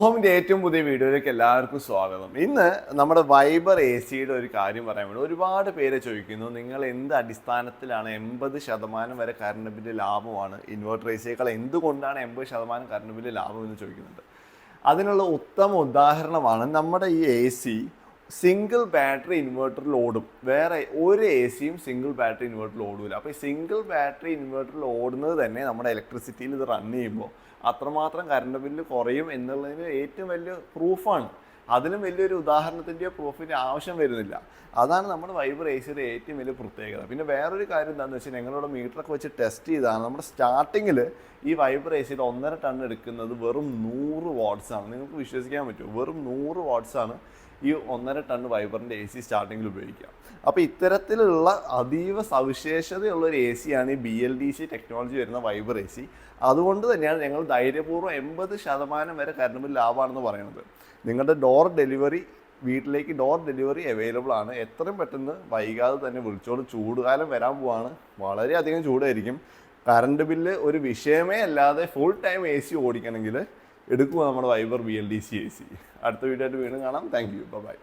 ഹോമിൻ്റെ ഏറ്റവും പുതിയ വീഡിയോയിലേക്ക് എല്ലാവർക്കും സ്വാഗതം. ഇന്ന് നമ്മുടെ വൈബർ എ സിയുടെ ഒരു കാര്യം പറയാൻ വേണ്ടി ഒരുപാട് പേര് ചോദിക്കുന്നു, നിങ്ങൾ എന്ത് അടിസ്ഥാനത്തിലാണ് 80% വരെ കറണ്ട് ബില്ല് ലാഭമാണ് ഇൻവെർട്ടർ എ സിയേക്കാൾ എന്തുകൊണ്ടാണ് 80% കറണ്ട് ബില്ല് ലാഭം എന്ന് ചോദിക്കുന്നുണ്ട്. അതിനുള്ള ഉത്തമ ഉദാഹരണമാണ് നമ്മുടെ ഈ എ സി സിംഗിൾ ബാറ്ററി ഇൻവെർട്ടറിൽ ഓടും. വേറെ ഒരു എ സിയും സിംഗിൾ ബാറ്ററി ഇൻവെർട്ടറിൽ ഓടില്ല. അപ്പോൾ ഈ സിംഗിൾ ബാറ്ററി ഇൻവെർട്ടറിൽ ഓടുന്നത് തന്നെ നമ്മുടെ ഇലക്ട്രിസിറ്റിയിൽ ഇത് റൺ ചെയ്യുമ്പോൾ അത്രമാത്രം കറണ്ട് ബില്ല് കുറയും എന്നുള്ളതിന് ഏറ്റവും വലിയ പ്രൂഫാണ്. അതിനും വലിയൊരു ഉദാഹരണത്തിൻ്റെയോ പ്രൂഫിൻ്റെ ആവശ്യം വരുന്നില്ല. അതാണ് നമ്മുടെ വൈബർ എ സിയുടെ ഏറ്റവും വലിയ പ്രത്യേകത. പിന്നെ വേറൊരു കാര്യം എന്താണെന്ന് വെച്ചാൽ ഞങ്ങളിവിടെ മീറ്ററൊക്കെ വെച്ച് ടെസ്റ്റ് ചെയ്താണ്. നമ്മുടെ സ്റ്റാർട്ടിങ്ങിൽ ഈ വൈബർ എ സിയുടെ 1.5 ടൺ എടുക്കുന്നത് വെറും 100 വാട്ട്സാണ്. നിങ്ങൾക്ക് വിശ്വസിക്കാൻ പറ്റുമോ? വെറും 100 വാട്ട്സാണ് ഈ 1.5 ടൺ വൈബറിൻ്റെ എ സി സ്റ്റാർട്ടിങ്ങിൽ ഉപയോഗിക്കാം. അപ്പോൾ ഇത്തരത്തിലുള്ള അതീവ സവിശേഷതയുള്ളൊരു എ സിയാണ് ഈ BLDC ടെക്നോളജി വരുന്ന വൈബർ എ സി. അതുകൊണ്ട് തന്നെയാണ് ഞങ്ങൾ ധൈര്യപൂർവ്വം 80% വരെ കറണ്ട് ബില്ല് ലാഭമാണെന്ന് പറയുന്നത്. നിങ്ങളുടെ വീട്ടിലേക്ക് ഡോർ ഡെലിവറി അവൈലബിൾ ആണ്. എത്രയും പെട്ടെന്ന് വൈകാതെ തന്നെ വിളിച്ചോളൂ. ചൂടുകാലം വരാൻ പോവാണ്. വളരെയധികം ചൂടായിരിക്കും. കറണ്ട് ബില്ല് ഒരു വിഷയമേ അല്ലാതെ ഫുൾ ടൈം എ സി ഓടിക്കണമെങ്കിൽ എടുക്കുക നമ്മുടെ വൈബർ BLDC എ സി. അടുത്ത വീഡിയോ ആയിട്ട് വീണ്ടും കാണാം. Thank you. ബൈ.